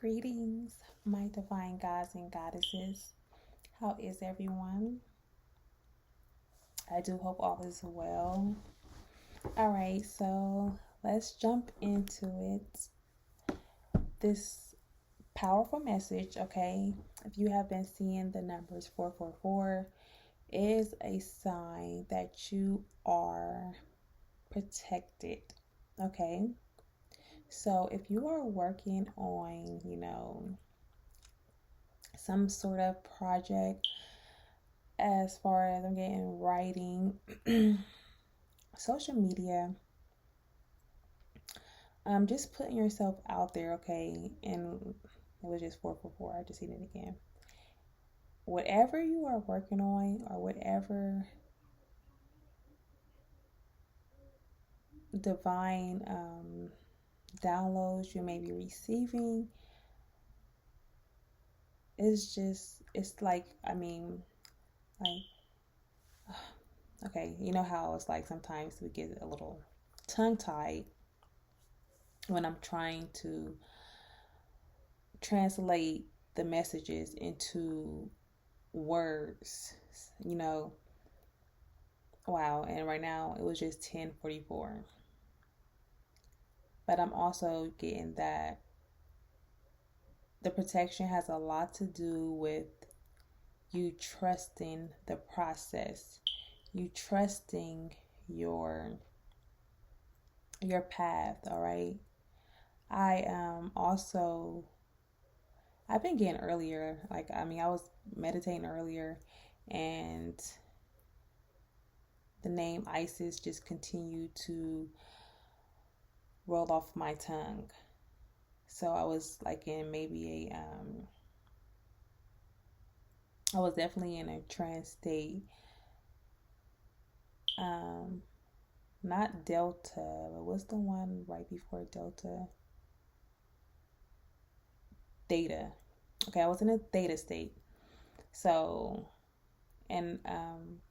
Greetings, my divine gods and goddesses. How is everyone? I do hope all is well. All right, so let's jump into it. This powerful message, okay? If you have been seeing the numbers 444, is a sign that you are protected, okay? So if you are working on, some sort of project, as far as I'm getting writing, social media, just putting yourself out there, okay? And it was just 444. I just seen it again. Whatever you are working on, or whatever divine downloads you may be receiving, it's like, okay, you know how it's like sometimes we get a little tongue tied when I'm trying to translate the messages into words, you know. Wow, and right now it was just 10:44. But I'm also getting that the protection has a lot to do with you trusting the process, you trusting your your path, all right? I also I've been getting earlier, I was meditating earlier, and the name Isis just continued to roll off my tongue. So I was like in maybe I was definitely in a trance state. Um, Not Delta, but what's the one right before Delta? Theta. Okay, I was in a theta state. So, and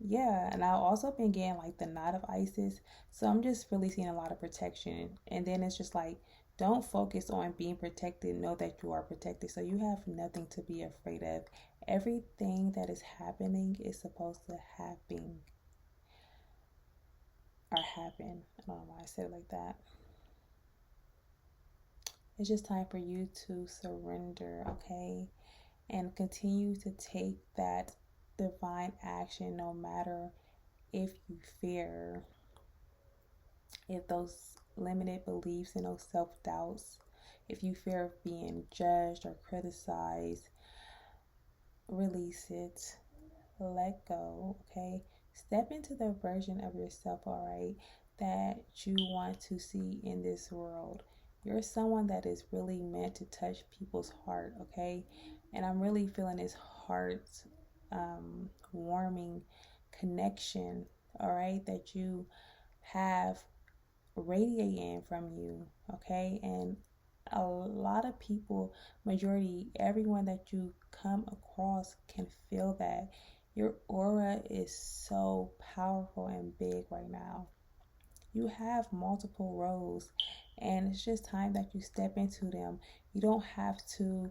yeah, and I've also been getting like the knot of Isis. So I'm just really seeing a lot of protection. And then it's just like, don't focus on being protected. Know that you are protected. So you have nothing to be afraid of. Everything that is happening is supposed to happen or happen. I don't know why I said it like that. It's just time for you to surrender, okay? And continue to take that divine action no matter if you fear, if those limited beliefs and those self doubts, if you fear of being judged or criticized, release it, let go, okay? Step into the version of yourself, all right, that you want to see in this world. You're someone that is really meant to touch people's heart, okay? And I'm really feeling this heart warming connection, all right, that you have radiating from you, okay? And a lot of people, majority, everyone that you come across can feel that. Your aura is so powerful and big right now. You have multiple roles, and it's just time that you step into them. You don't have to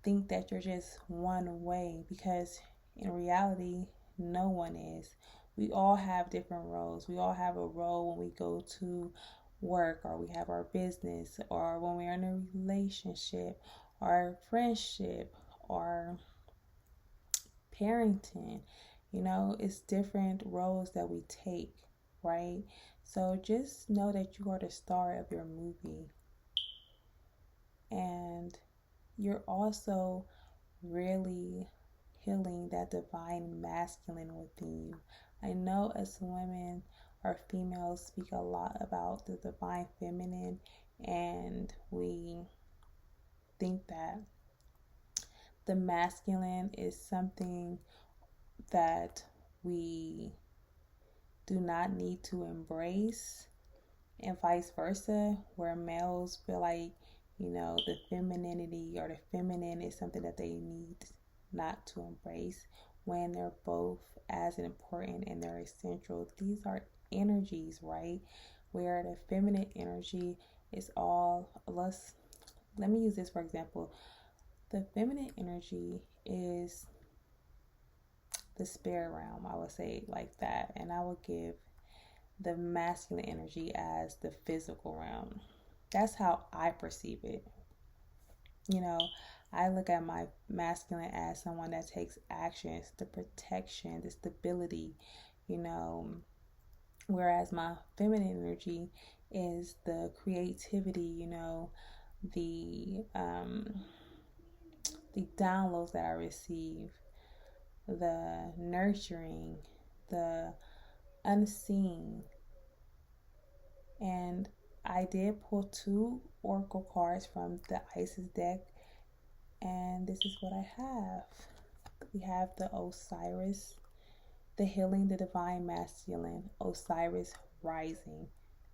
think that you're just one way, because in reality, no one is. We all have different roles. We all have a role when we go to work, or we have our business, or when we're in a relationship, or friendship, or parenting. It's different roles that we take, right? So just know that you are the star of your movie, and you're also really healing that divine masculine within you. I know as women or females speak a lot about the divine feminine, and we think that the masculine is something that we do not need to embrace, and vice versa, where males feel like, the femininity or the feminine is something that they need not to embrace, when they're both as important and they're essential. These are energies, right? Where the feminine energy is all, let me use this for example. The feminine energy is the spirit realm, I would say it like that. And I would give the masculine energy as the physical realm. That's how I perceive it. You know, I look at my masculine as someone that takes actions, the protection, the stability, you know, whereas my feminine energy is the creativity, you know, the the downloads that I receive, the nurturing, the unseen. And I did pull two oracle cards from the Isis deck, and this is what I have. We have the Osiris, the healing, the divine masculine, Osiris rising.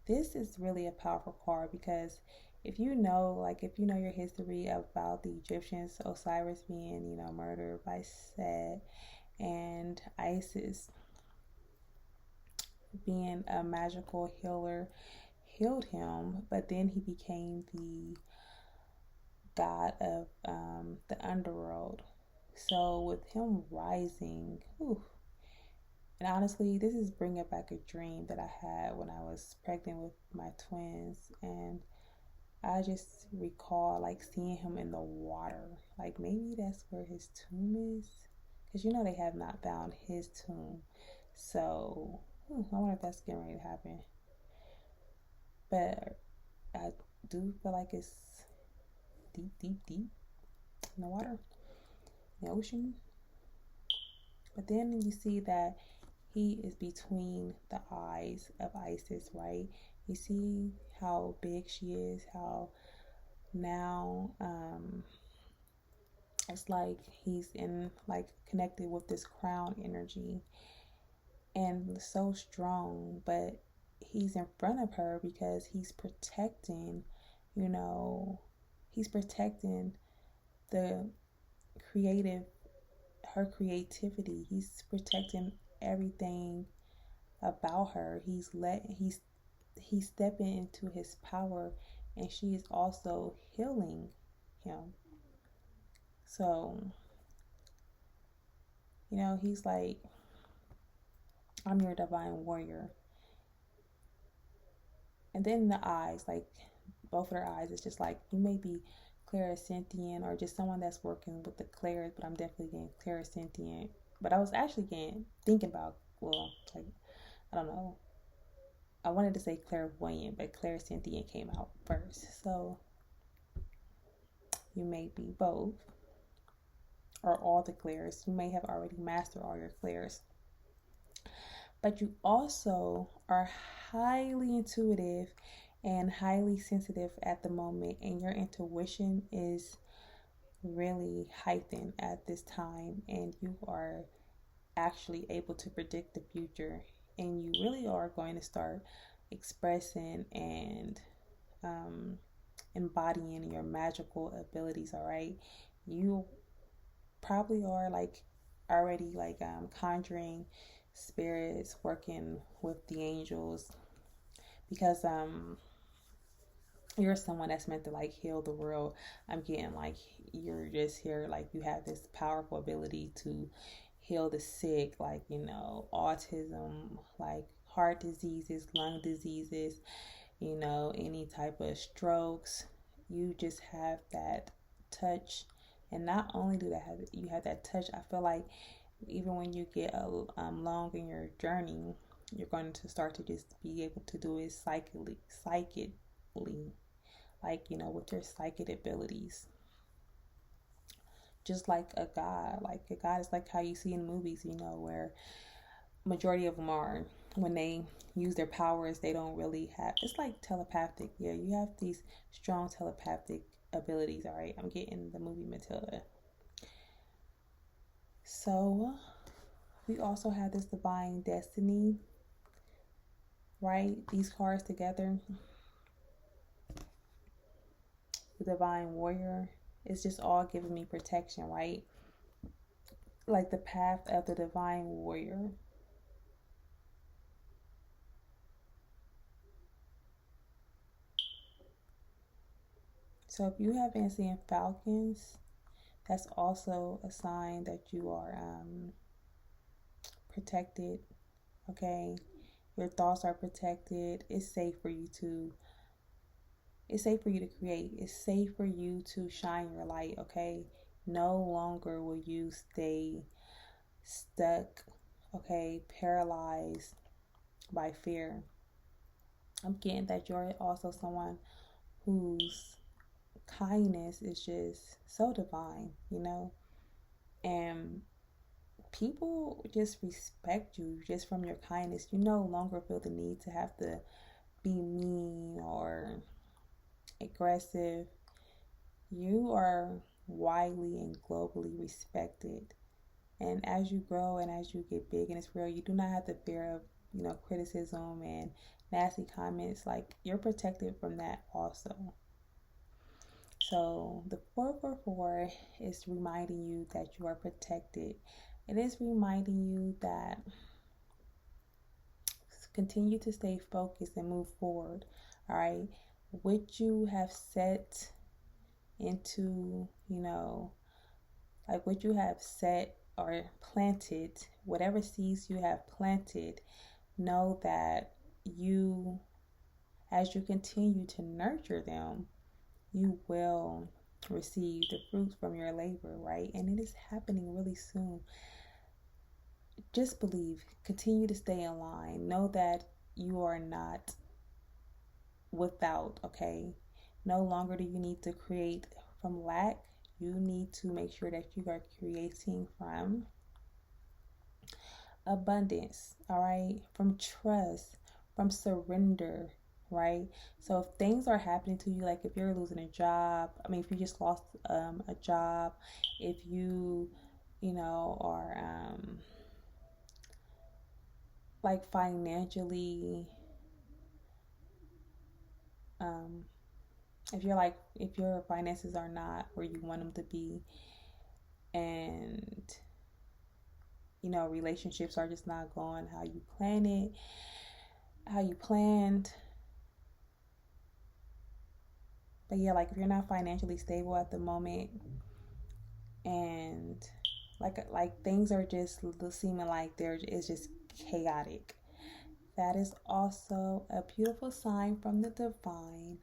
This is really a powerful card because if you know your history about the Egyptians, Osiris being, you know, murdered by Set, and Isis being a magical healer healed him, but then he became the god of the underworld. So with him rising, whew, and honestly, this is bringing back a dream that I had when I was pregnant with my twins, and I just recall like seeing him in the water. Like maybe that's where his tomb is, because you know they have not found his tomb. So I wonder if that's getting ready to happen. But I do feel like it's deep, deep, deep in the water, in the ocean. But then you see that he is between the eyes of Isis, right? You see how big she is, how now it's like he's in like connected with this crown energy and so strong, but he's in front of her because he's protecting, you know, he's protecting the creative, her creativity. He's protecting everything about her. He's stepping into his power, and she is also healing him. So, you know, he's like, I'm your divine warrior. And then the eyes, like both of their eyes, it's just like you may be clairsentient or just someone that's working with the clairs, but I'm definitely getting clairsentient. But I was actually getting thinking about, well, like I don't know, I wanted to say clairvoyant, but clairsentient came out first. So you may be both or all the clairs. You may have already mastered all your clairs. But you also are highly intuitive and highly sensitive at the moment, and your intuition is really heightened at this time, and you are actually able to predict the future, and you really are going to start expressing and embodying your magical abilities. All right, you probably are like already like conjuring spirits, working with the angels, because you're someone that's meant to like heal the world. I'm getting like you're just here, like you have this powerful ability to heal the sick, like, you know, autism, like heart diseases, lung diseases, you know, any type of strokes. You just have that touch. And not only do that have you have that touch, I feel like even when you get along in your journey, you're going to start to just be able to do it psychically, like, you know, with your psychic abilities. Just like a god, is like how you see in movies, you know, where majority of them are, when they use their powers, they don't really have, it's like telepathic. Yeah, you have these strong telepathic abilities. All right, I'm getting the movie Matilda. So we also have this divine destiny, right? These cards together, the divine warrior, it's just all giving me protection, right? Like the path of the divine warrior. So if you have been seeing falcons, that's also a sign that you are protected. Okay, your thoughts are protected. It's safe for you to. It's safe for you to create. It's safe for you to shine your light. Okay, no longer will you stay stuck. Okay, paralyzed by fear. I'm getting that you're also someone whose kindness is just so divine, and people just respect you just from your kindness. You no longer feel the need to have to be mean or aggressive. You are widely and globally respected. And as you grow and as you get big and it's real, you do not have the fear of, criticism and nasty comments. Like, you're protected from that also. So the 444 is reminding you that you are protected. It is reminding you that continue to stay focused and move forward. All right. What you have set into, like what you have set or planted, whatever seeds you have planted, know that as you continue to nurture them, you will receive the fruits from your labor, right? And it is happening really soon. Just believe, continue to stay in line. Know that you are not without, okay? No longer do you need to create from lack. You need to make sure that you are creating from abundance, all right? From trust, from surrender, right? So if things are happening to you, like if you're losing a job, if you just lost a job, if you, are like financially, if your finances are not where you want them to be, and relationships are just not going how you planned. But yeah, like if you're not financially stable at the moment, and like things are just seeming like it's just chaotic, that is also a beautiful sign from the divine,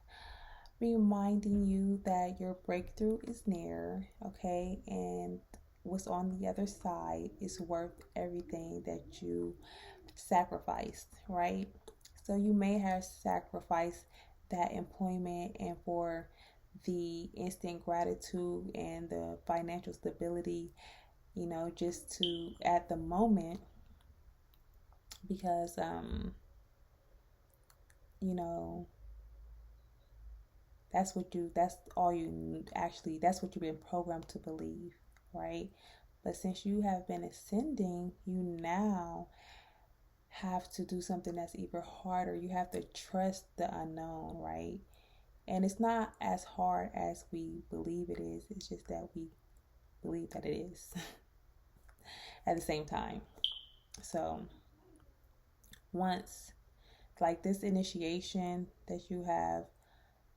reminding you that your breakthrough is near, okay? And what's on the other side is worth everything that you sacrificed, right? So you may have sacrificed that employment and for the instant gratitude and the financial stability, just to at the moment, because you know that's what you've been programmed to believe, right? But since you have been ascending, you now have to do something that's even harder. You have to trust the unknown, right? And it's not as hard as we believe it is. It's just that we believe that it is at the same time. So once, like this initiation that you have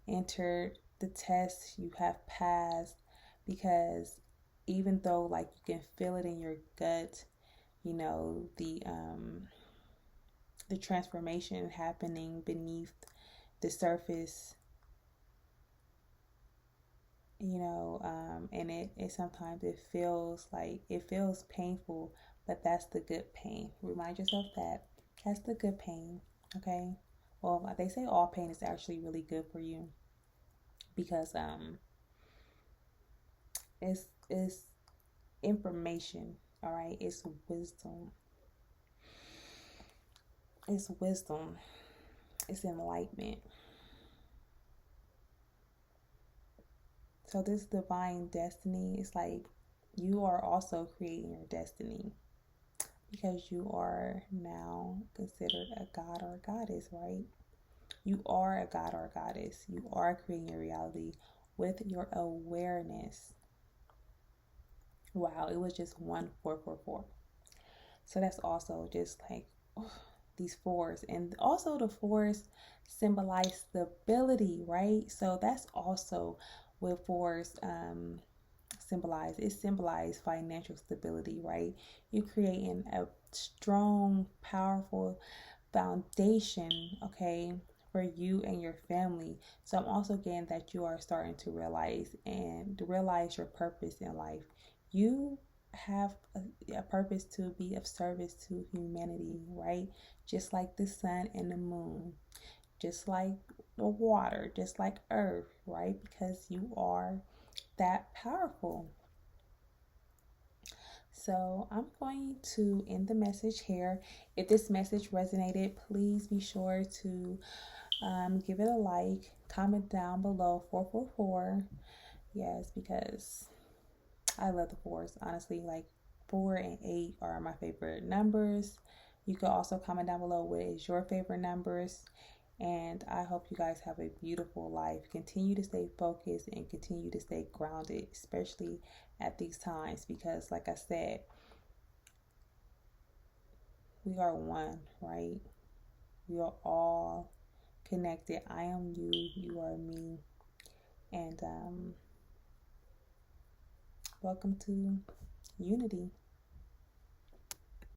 entered, the test you have passed, because even though like you can feel it in your gut, the transformation happening beneath the surface, and it sometimes it feels painful, but that's the good pain. Remind yourself that that's the good pain, okay? Well, they say all pain is actually really good for you, because it's information, all right? It's wisdom. It's enlightenment. So this divine destiny is like you are also creating your destiny, because you are now considered a god or a goddess, right? You are a god or a goddess. You are creating your reality with your awareness. Wow, it was just 1444. So that's also just like these fours. And also the fours symbolize stability, right? So that's also What fours symbolize financial stability, right? You're creating a strong, powerful foundation, okay, for you and your family. So I'm also getting that you are starting to realize your purpose in life. You have a purpose to be of service to humanity, right? Just like the sun and the moon, just like the water, just like earth, right? Because you are that powerful. So I'm going to end the message here. If this message resonated, please be sure to give it a like, comment down below 444. Yes, because I love the fours. Honestly, like 4 and 8 are my favorite numbers. You can also comment down below what is your favorite numbers. And I hope you guys have a beautiful life. Continue to stay focused and continue to stay grounded, especially at these times, because, like I said, we are one, right? We are all connected. I am you, you are me. And welcome to unity.